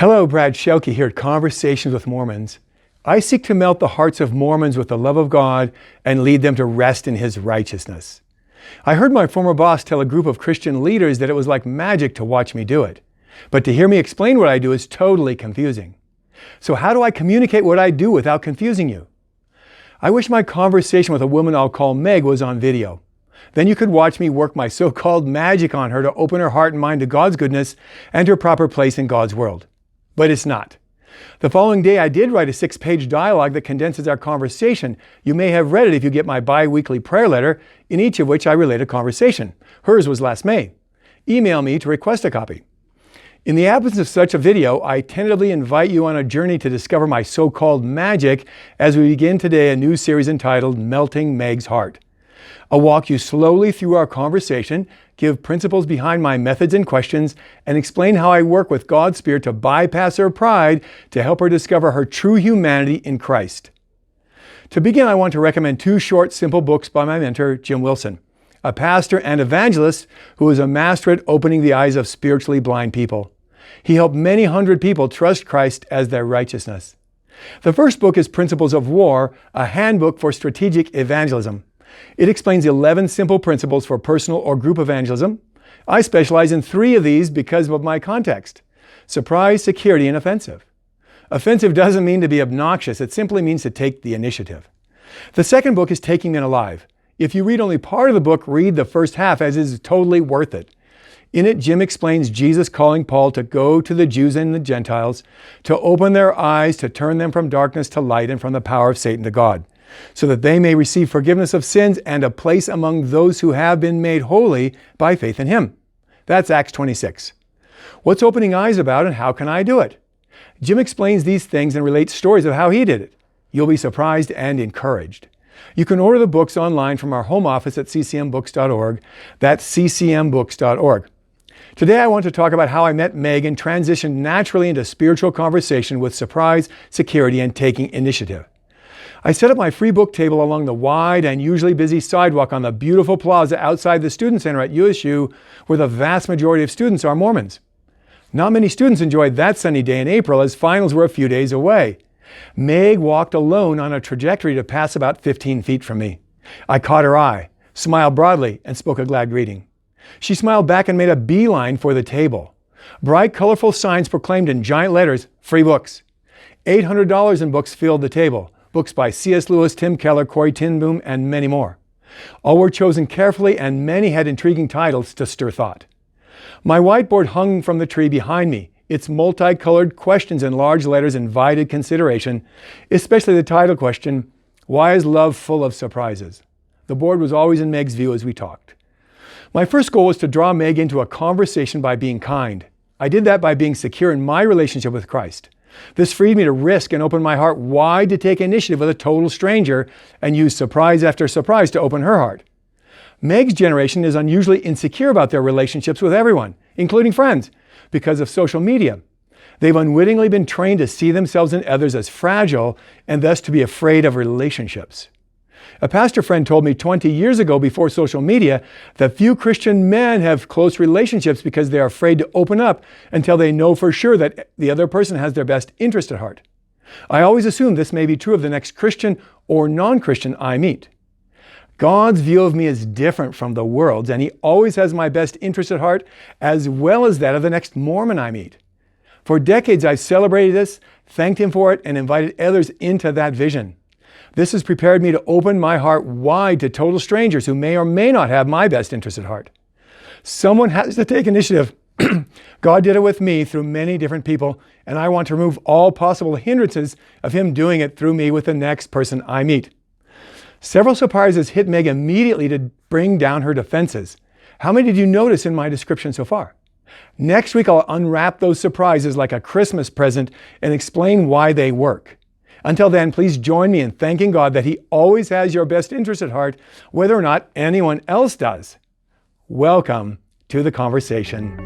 Hello, Brad Shelke here at Conversations with Mormons. I seek to melt the hearts of Mormons with the love of God and lead them to rest in His righteousness. I heard my former boss tell a group of Christian leaders that it was like magic to watch me do it. But to hear me explain what I do is totally confusing. So how do I communicate what I do without confusing you? I wish my conversation with a woman I'll call Meg was on video. Then you could watch me work my so-called magic on her to open her heart and mind to God's goodness and her proper place in God's world. But it's not. The following day, I did write a 6-page dialogue that condenses our conversation. You may have read it if you get my bi-weekly prayer letter, in each of which I relate a conversation. Hers was last May. Email me to request a copy. In the absence of such a video, I tentatively invite you on a journey to discover my so-called magic as we begin today a new series entitled Melting Meg's Heart. I'll walk you slowly through our conversation, give principles behind my methods and questions, and explain how I work with God's Spirit to bypass her pride to help her discover her true humanity in Christ. To begin, I want to recommend 2 short, simple books by my mentor, Jim Wilson, a pastor and evangelist who is a master at opening the eyes of spiritually blind people. He helped many hundred people trust Christ as their righteousness. The first book is Principles of War, a handbook for strategic evangelism. It explains 11 simple principles for personal or group evangelism. I specialize in 3 of these because of my context: surprise, security, and offensive. Offensive doesn't mean to be obnoxious. It simply means to take the initiative. The second book is Taking Men Alive. If you read only part of the book, read the first half, as it is totally worth it. In it, Jim explains Jesus calling Paul to go to the Jews and the Gentiles, to open their eyes, to turn them from darkness to light and from the power of Satan to God, so that they may receive forgiveness of sins and a place among those who have been made holy by faith in Him. That's Acts 26. What's opening eyes about, and how can I do it? Jim explains these things and relates stories of how he did it. You'll be surprised and encouraged. You can order the books online from our home office at ccmbooks.org. That's ccmbooks.org. Today I want to talk about how I met Meg and transitioned naturally into spiritual conversation with surprise, security, and taking initiative. I set up my free book table along the wide and usually busy sidewalk on the beautiful plaza outside the Student Center at USU, where the vast majority of students are Mormons. Not many students enjoyed that sunny day in April, as finals were a few days away. Meg walked alone on a trajectory to pass about 15 feet from me. I caught her eye, smiled broadly, and spoke a glad greeting. She smiled back and made a beeline for the table. Bright, colorful signs proclaimed in giant letters, "Free books." $800 in books filled the table. Books by C.S. Lewis, Tim Keller, Corrie ten Boom, and many more. All were chosen carefully, and many had intriguing titles to stir thought. My whiteboard hung from the tree behind me. Its multicolored questions in large letters invited consideration, especially the title question, "Why is love full of surprises?" The board was always in Meg's view as we talked. My first goal was to draw Meg into a conversation by being kind. I did that by being secure in my relationship with Christ. This freed me to risk and open my heart wide to take initiative with a total stranger and use surprise after surprise to open her heart. Meg's generation is unusually insecure about their relationships with everyone, including friends, because of social media. They've unwittingly been trained to see themselves and others as fragile and thus to be afraid of relationships. A pastor friend told me 20 years ago, before social media, that few Christian men have close relationships because they are afraid to open up until they know for sure that the other person has their best interest at heart. I always assume this may be true of the next Christian or non-Christian I meet. God's view of me is different from the world's, and He always has my best interest at heart, as well as that of the next Mormon I meet. For decades I've celebrated this, thanked Him for it, and invited others into that vision. This has prepared me to open my heart wide to total strangers who may or may not have my best interest at heart. Someone has to take initiative. God did it with me through many different people, and I want to remove all possible hindrances of Him doing it through me with the next person I meet. Several surprises hit Meg immediately to bring down her defenses. How many did you notice in my description so far? Next week, I'll unwrap those surprises like a Christmas present and explain why they work. Until then, please join me in thanking God that He always has your best interest at heart, whether or not anyone else does. Welcome to the conversation.